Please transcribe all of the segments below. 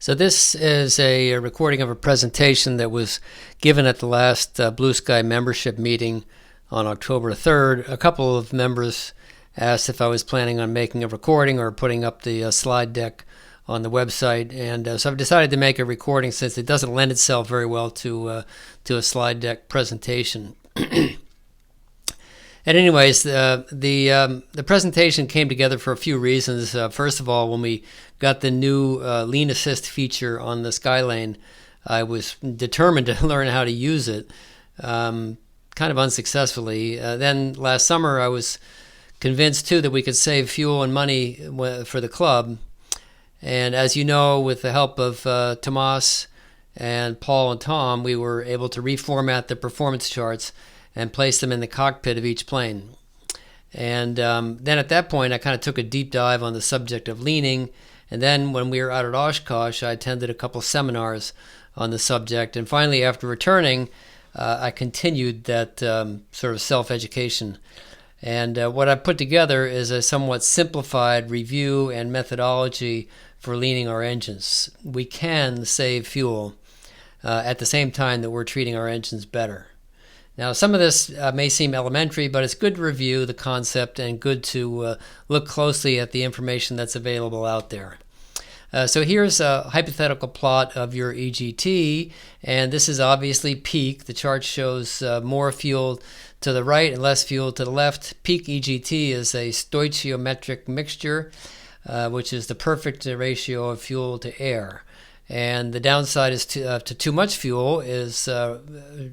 So this is a recording of a presentation that was given at the last Blue Sky membership meeting on October 3rd. A couple of members asked if I was planning on making a recording or putting up the slide deck on the website, and so I've decided to make a recording since it doesn't lend itself very well to a slide deck presentation. And anyways, the presentation came together for a few reasons. First of all, when we got the new Lean Assist feature on the Skylane, I was determined to learn how to use it, kind of unsuccessfully. Then last summer, I was convinced too that we could save fuel and money for the club. And as you know, with the help of Tomas and Paul and Tom, we were able to reformat the performance charts and place them in the cockpit of each plane. And then at that point, I kind of took a deep dive on the subject of leaning. And then when we were out at Oshkosh, I attended a couple seminars on the subject. And finally, after returning, I continued that sort of self-education. And what I put together is a somewhat simplified review and methodology for leaning our engines. We can save fuel at the same time that we're treating our engines better. Now, some of this may seem elementary, but it's good to review the concept and good to look closely at the information that's available out there. So here's a hypothetical plot of your EGT, and this is obviously peak. The chart shows more fuel to the right and less fuel to the left. Peak EGT is a stoichiometric mixture, which is the perfect ratio of fuel to air. And the downside is to too much fuel is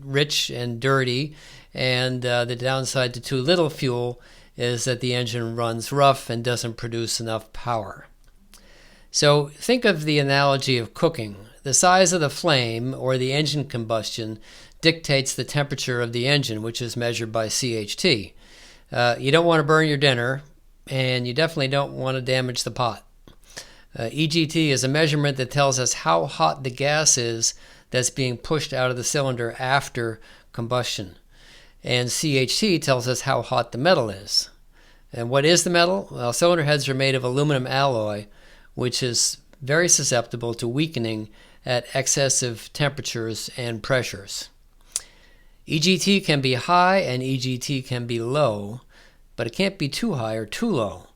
rich and dirty, and the downside to too little fuel is that the engine runs rough and doesn't produce enough power. So think of the analogy of cooking. The size of the flame or the engine combustion dictates the temperature of the engine, which is measured by CHT. You don't want to burn your dinner, and you definitely don't want to damage the pot. EGT is a measurement that tells us how hot the gas is that's being pushed out of the cylinder after combustion. And CHT tells us how hot the metal is. And what is the metal? Well, cylinder heads are made of aluminum alloy, which is very susceptible to weakening at excessive temperatures and pressures. EGT can be high and EGT can be low, but it can't be too high or too low.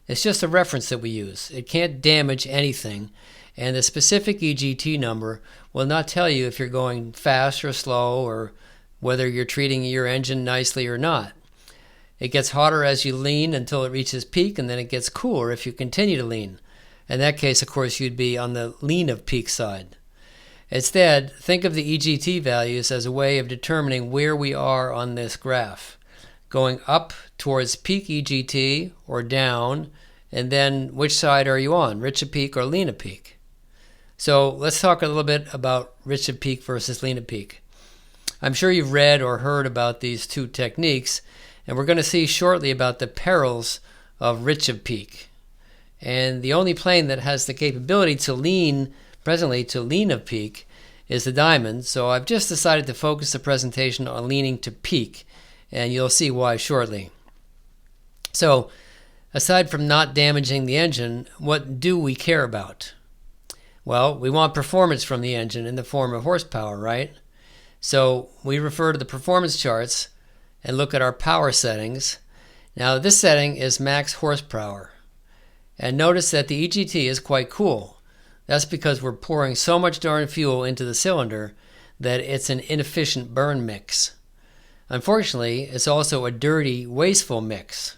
It's just a reference that we use. It can't damage anything, and the specific EGT number will not tell you if you're going fast or slow or whether you're treating your engine nicely or not. It gets hotter as you lean until it reaches peak, and then it gets cooler if you continue to lean. In that case, of course, you'd be on the lean of peak side. Instead, think of the EGT values as a way of determining where we are on this graph. Going up towards peak EGT or down, and then which side are you on, rich of peak or lean of peak? So let's talk a little bit about rich of peak versus lean of peak. I'm sure you've read or heard about these two techniques, and we're going to see shortly about the perils of rich of peak. And the only plane that has the capability to lean, presently to lean of peak, is the Diamond, so I've just decided to focus the presentation on leaning to peak, and you'll see why shortly. So, aside from not damaging the engine, what do we care about? Well, we want performance from the engine in the form of horsepower, right? So, we refer to the performance charts and look at our power settings. Now, this setting is max horsepower. And notice that the EGT is quite cool. That's because we're pouring so much darn fuel into the cylinder that it's an inefficient burn mix. Unfortunately, it's also a dirty, wasteful mix.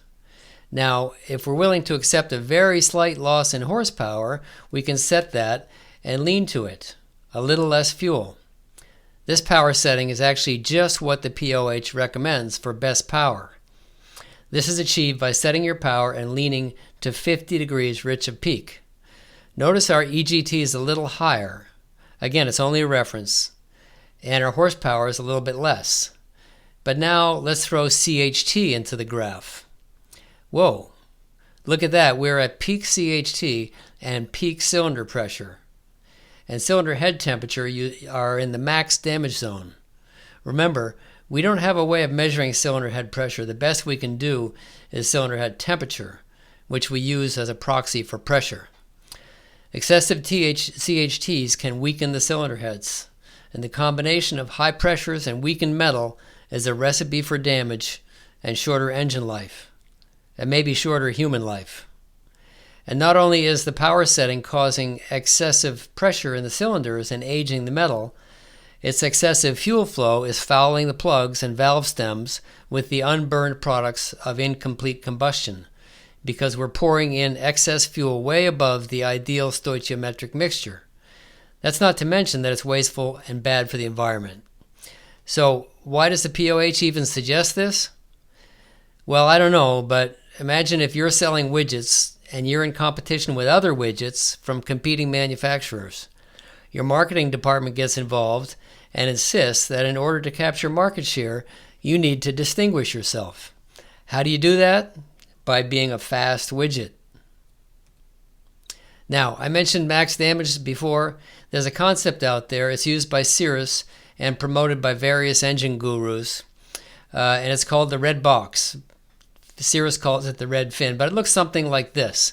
Now, if we're willing to accept a very slight loss in horsepower, we can set that and lean to it, a little less fuel. This power setting is actually just what the POH recommends for best power. This is achieved by setting your power and leaning to 50 degrees rich of peak. Notice our EGT is a little higher. Again, it's only a reference. And our horsepower is a little bit less. But now let's throw CHT into the graph. Whoa, look at that. We're at peak CHT and peak cylinder pressure. And cylinder head temperature, you are in the max damage zone. Remember, we don't have a way of measuring cylinder head pressure. The best we can do is cylinder head temperature, which we use as a proxy for pressure. Excessive CHTs can weaken the cylinder heads, and the combination of high pressures and weakened metal is a recipe for damage and shorter engine life, and maybe shorter human life. And not only is the power setting causing excessive pressure in the cylinders and aging the metal, its excessive fuel flow is fouling the plugs and valve stems with the unburned products of incomplete combustion, because we're pouring in excess fuel way above the ideal stoichiometric mixture. That's not to mention that it's wasteful and bad for the environment. So why does the POH even suggest this? Well, I don't know, but imagine if you're selling widgets and you're in competition with other widgets from competing manufacturers. Your marketing department gets involved and insists that in order to capture market share, you need to distinguish yourself. How do you do that? By being a fast widget. Now, I mentioned max damage before. There's a concept out there. It's used by Cirrus and promoted by various engine gurus, and it's called the red box. Cirrus calls it the red fin, but it looks something like this.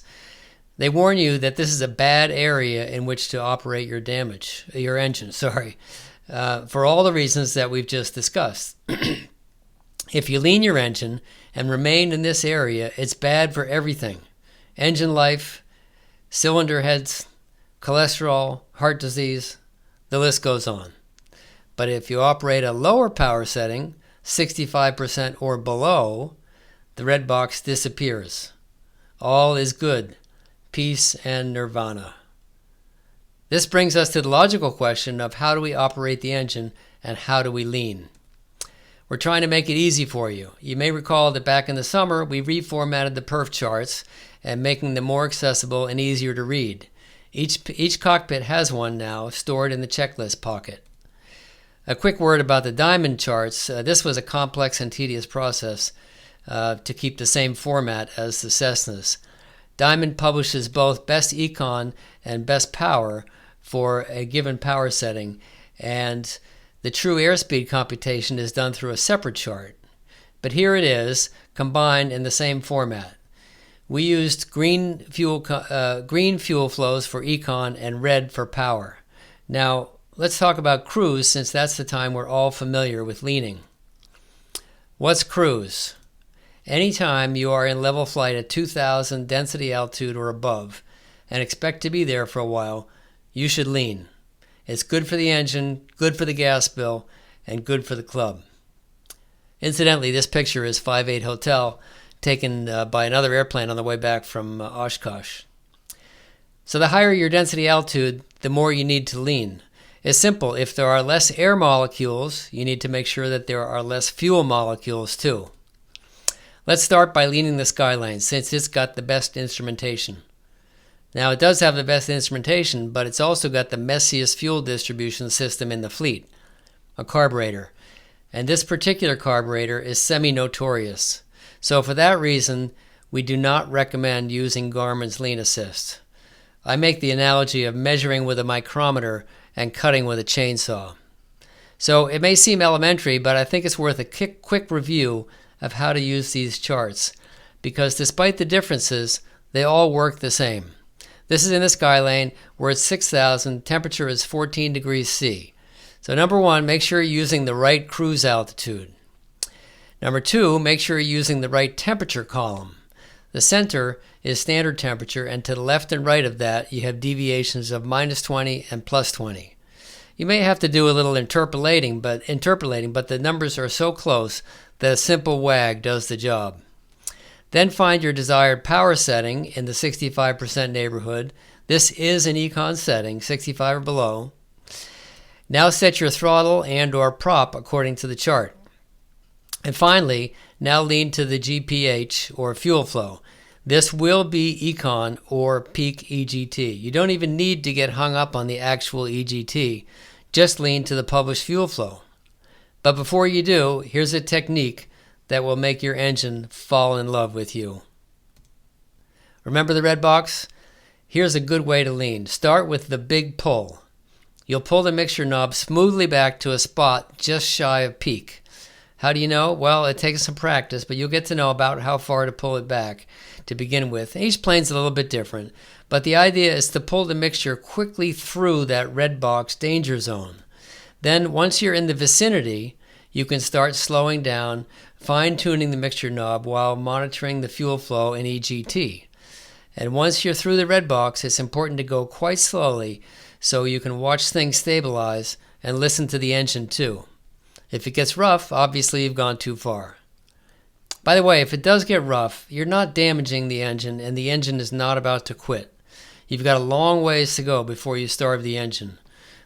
They warn you that this is a bad area in which to operate your engine, for all the reasons that we've just discussed. If you lean your engine and remain in this area, it's bad for everything. Engine life, cylinder heads, cholesterol, heart disease, the list goes on. But if you operate a lower power setting, 65% or below, the red box disappears. All is good, peace and nirvana. This brings us to the logical question of how do we operate the engine and how do we lean? We're trying to make it easy for you. You may recall that back in the summer, we reformatted the perf charts and making them more accessible and easier to read. Each cockpit has one now stored in the checklist pocket. A quick word about the Diamond charts. This was a complex and tedious process to keep the same format as the Cessnas. Diamond publishes both best econ and best power for a given power setting, and the true airspeed computation is done through a separate chart. But here it is, combined in the same format. We used green fuel flows for econ and red for power. Now, let's talk about cruise, since that's the time we're all familiar with leaning. What's cruise? Anytime you are in level flight at 2,000 density altitude or above and expect to be there for a while, you should lean. It's good for the engine, good for the gas bill, and good for the club. Incidentally, this picture is 58 Hotel, taken by another airplane on the way back from Oshkosh. So the higher your density altitude, the more you need to lean. It's simple. If there are less air molecules, you need to make sure that there are less fuel molecules too. Let's start by leaning the Skylane, since it's got the best instrumentation. Now, it does have the best instrumentation, but it's also got the messiest fuel distribution system in the fleet, a carburetor. And this particular carburetor is semi-notorious. So for that reason, we do not recommend using Garmin's Lean Assist. I make the analogy of measuring with a micrometer and cutting with a chainsaw. So it may seem elementary, but I think it's worth a quick review of how to use these charts, because despite the differences, they all work the same. This is in the Skylane. We're at 6,000. Temperature is 14 degrees C. So number one, make sure you're using the right cruise altitude. Number two, make sure you're using the right temperature column. The center is standard temperature, and to the left and right of that, you have deviations of -20 and +20. You may have to do a little interpolating, but the numbers are so close that a simple wag does the job. Then find your desired power setting in the 65% neighborhood. This is an econ setting, 65 or below. Now set your throttle and or prop according to the chart. And finally, now lean to the GPH or fuel flow. This will be econ or peak EGT. You don't even need to get hung up on the actual EGT. Just lean to the published fuel flow. But before you do, here's a technique that will make your engine fall in love with you. Remember the red box? Here's a good way to lean. Start with the big pull. You'll pull the mixture knob smoothly back to a spot just shy of peak. How do you know? Well, it takes some practice, but you'll get to know about how far to pull it back. to begin with. Each plane's a little bit different, but the idea is to pull the mixture quickly through that red box danger zone. Then once you're in the vicinity, you can start slowing down, fine-tuning the mixture knob while monitoring the fuel flow in EGT. And once you're through the red box, it's important to go quite slowly so you can watch things stabilize and listen to the engine too. If it gets rough, obviously you've gone too far. By the way, if it does get rough, you're not damaging the engine and the engine is not about to quit. You've got a long ways to go before you starve the engine.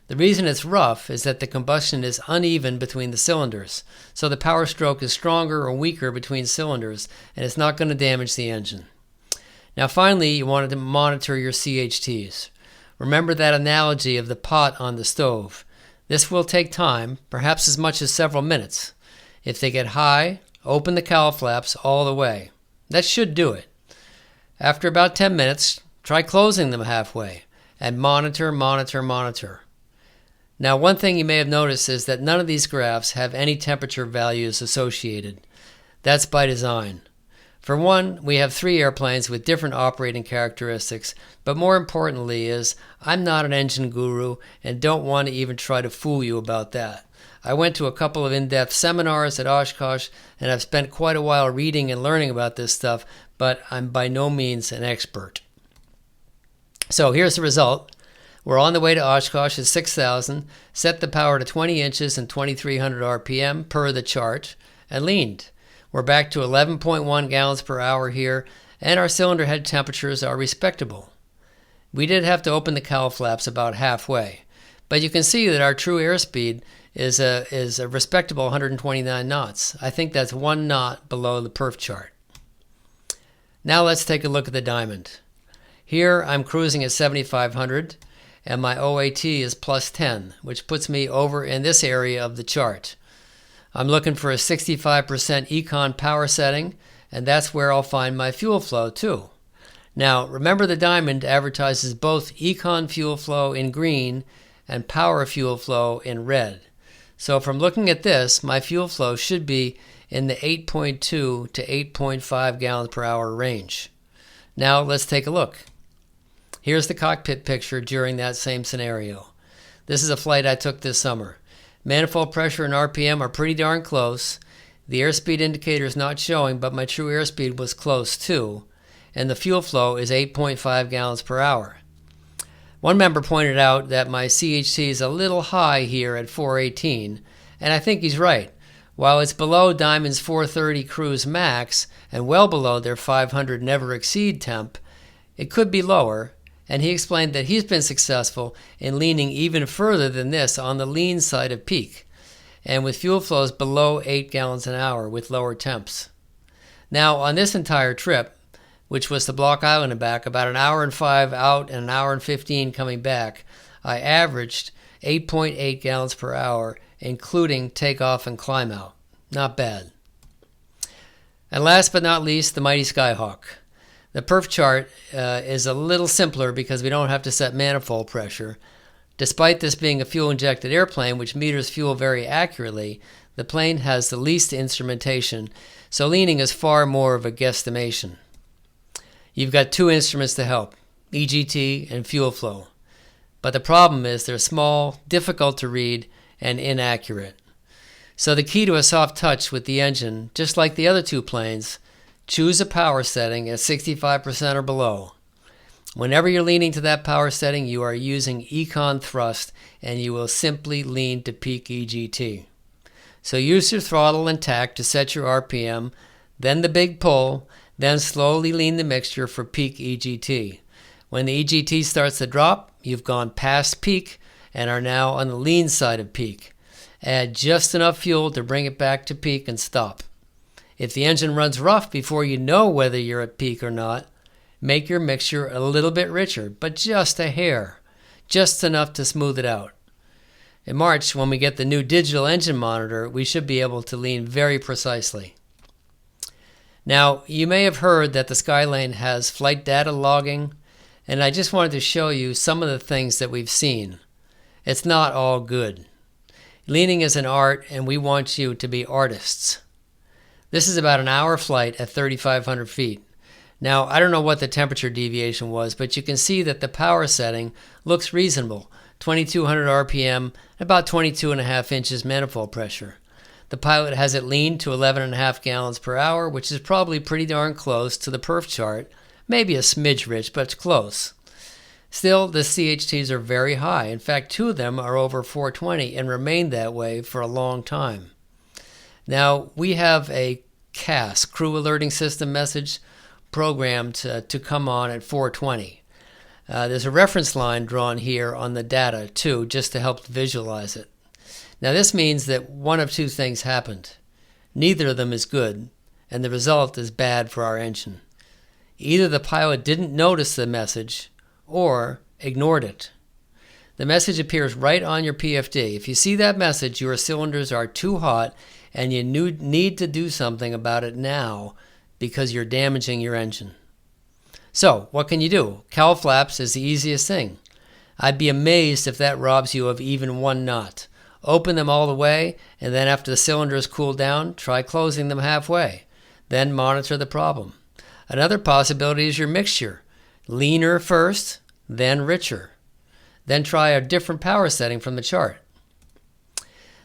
The reason it's rough is that the combustion is uneven between the cylinders, so the power stroke is stronger or weaker between cylinders, and it's not going to damage the engine. Now finally, you want to monitor your CHTs. Remember that analogy of the pot on the stove. This will take time, perhaps as much as several minutes. If they get high, open the cowl flaps all the way. That should do it. After about 10 minutes, try closing them halfway, and monitor. Now, one thing you may have noticed is that none of these graphs have any temperature values associated. That's by design. For one, we have 3 airplanes with different operating characteristics, but more importantly is, I'm not an engine guru and don't want to even try to fool you about that. I went to a couple of in-depth seminars at Oshkosh, and I've spent quite a while reading and learning about this stuff, but I'm by no means an expert. So here's the result. We're on the way to Oshkosh at 6,000, set the power to 20 inches and 2,300 RPM per the chart, and leaned. We're back to 11.1 gallons per hour here, and our cylinder head temperatures are respectable. We did have to open the cowl flaps about halfway, but you can see that our true airspeed is a respectable 129 knots. I think that's 1 knot below the perf chart. Now let's take a look at the Diamond. Here I'm cruising at 7,500. And my OAT is plus 10, which puts me over in this area of the chart. I'm looking for a 65% econ power setting, and that's where I'll find my fuel flow too. Now, remember the Diamond advertises both econ fuel flow in green and power fuel flow in red. So from looking at this, my fuel flow should be in the 8.2 to 8.5 gallons per hour range. Now let's take a look. Here's the cockpit picture during that same scenario. This is a flight I took this summer. Manifold pressure and RPM are pretty darn close. The airspeed indicator is not showing, but my true airspeed was close too. And the fuel flow is 8.5 gallons per hour. One member pointed out that my CHT is a little high here at 418, and I think he's right. While it's below Diamond's 430 cruise max and well below their 500 never exceed temp, it could be lower. And he explained that he's been successful in leaning even further than this on the lean side of peak, and with fuel flows below 8 gallons an hour with lower temps. Now, on this entire trip, which was to Block Island and back, about an hour and 5 out and an hour and 15 coming back, I averaged 8.8 gallons per hour, including takeoff and climb out. Not bad. And last but not least, the mighty Skyhawk. The perf chart is a little simpler because we don't have to set manifold pressure. Despite this being a fuel-injected airplane, which meters fuel very accurately, the plane has the least instrumentation, so leaning is far more of a guesstimation. You've got 2 instruments to help, EGT and fuel flow. But the problem is they're small, difficult to read, and inaccurate. So the key to a soft touch with the engine, just like the other 2 planes, choose a power setting at 65% or below. Whenever you're leaning to that power setting, you are using econ thrust, and you will simply lean to peak EGT. So use your throttle and tack to set your RPM, then the big pull, then slowly lean the mixture for peak EGT. When the EGT starts to drop, you've gone past peak and are now on the lean side of peak. Add just enough fuel to bring it back to peak and stop. If the engine runs rough before you know whether you're at peak or not, make your mixture a little bit richer, but just a hair, just enough to smooth it out. In March, when we get the new digital engine monitor, we should be able to lean very precisely. Now, you may have heard that the Skylane has flight data logging, and I just wanted to show you some of the things that we've seen. It's not all good. Leaning is an art, and we want you to be artists. This is about an hour flight at 3,500 feet. Now, I don't know what the temperature deviation was, but you can see that the power setting looks reasonable. 2200 RPM, about 22.5 inches manifold pressure. The pilot has it leaned to 11.5 gallons per hour, which is probably pretty darn close to the perf chart. Maybe a smidge rich, but it's close. Still, the CHTs are very high. In fact, 2 of them are over 420 and remained that way for a long time. Now, we have a CAS, Crew Alerting System message, programmed to come on at 420. There's a reference line drawn here on the data, too, just to help visualize it. Now, this means that one of 2 things happened. Neither of them is good, and the result is bad for our engine. Either the pilot didn't notice the message or ignored it. The message appears right on your PFD. If you see that message, your cylinders are too hot and you need to do something about it now because you're damaging your engine. So, what can you do? Cowl flaps is the easiest thing. I'd be amazed if that robs you of even 1 knot. Open them all the way, and then after the cylinders cool down, try closing them halfway. Then monitor the problem. Another possibility is your mixture. Leaner first, then richer. Then try a different power setting from the chart.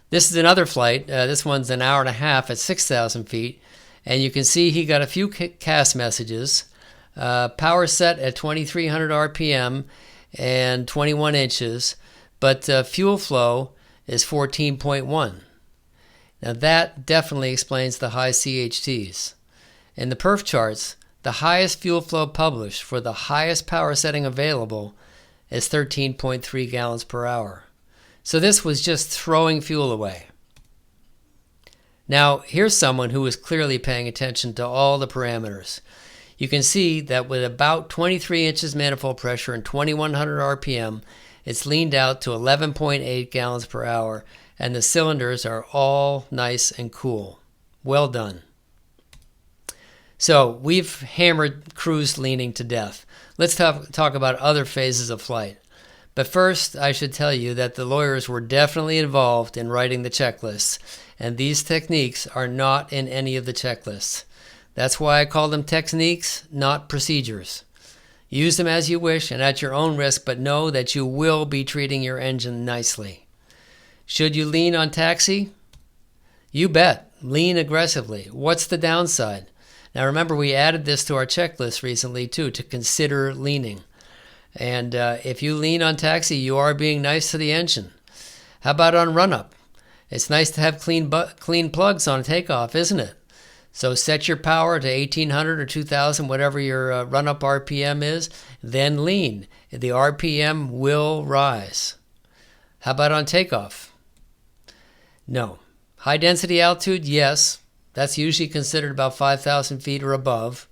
This is another flight. This one's an hour and a half at 6,000 feet. And you can see he got a few CAS messages. Power set at 2300 RPM and 21 inches. But fuel flow is 14.1. Now that definitely explains the high CHTs. In the perf charts, the highest fuel flow published for the highest power setting available is 13.3 gallons per hour. So this was just throwing fuel away. Now, here's someone who was clearly paying attention to all the parameters. You can see that with about 23 inches manifold pressure and 2100 RPM, it's leaned out to 11.8 gallons per hour, and the cylinders are all nice and cool. Well done. So, we've hammered cruise leaning to death. Let's talk about other phases of flight. But first, I should tell you that the lawyers were definitely involved in writing the checklists, and these techniques are not in any of the checklists. That's why I call them techniques, not procedures. Use them as you wish and at your own risk, but know that you will be treating your engine nicely. Should you lean on taxi? You bet. Lean aggressively. What's the downside? Now remember, we added this to our checklist recently too, to consider leaning. And if you lean on taxi, you are being nice to the engine. How about on run-up? It's nice to have clean plugs on takeoff, isn't it? So set your power to 1800 or 2000, whatever your run-up RPM is, then lean. The RPM will rise. How about on takeoff? No. High density altitude, yes. That's usually considered about 5,000 feet or above,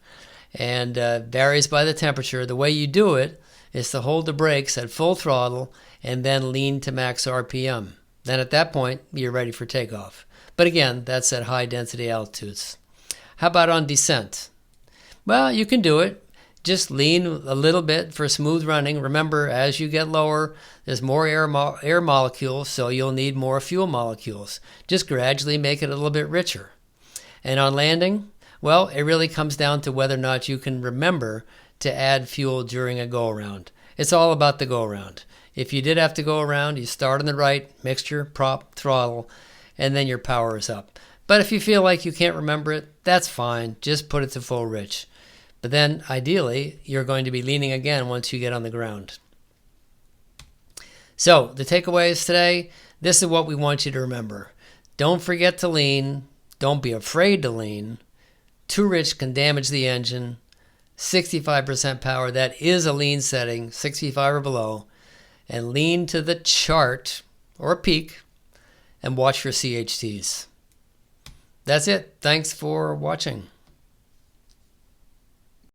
and varies by the temperature. The way you do it is to hold the brakes at full throttle and then lean to max RPM. Then at that point, you're ready for takeoff. But again, that's at high density altitudes. How about on descent? Well, you can do it. Just lean a little bit for smooth running. Remember, as you get lower, there's more air molecules, so you'll need more fuel molecules. Just gradually make it a little bit richer. And on landing, well, it really comes down to whether or not you can remember to add fuel during a go-around. It's all about the go-around. If you did have to go around, you start on the right, mixture, prop, throttle, and then your power is up. But if you feel like you can't remember it, that's fine. Just put it to full rich. But then, ideally, you're going to be leaning again once you get on the ground. So, the takeaways today, this is what we want you to remember. Don't forget to lean. Don't be afraid to lean. Too rich can damage the engine. 65% power, that is a lean setting, 65 or below. And lean to the chart, or peak, and watch for CHTs. That's it. Thanks for watching.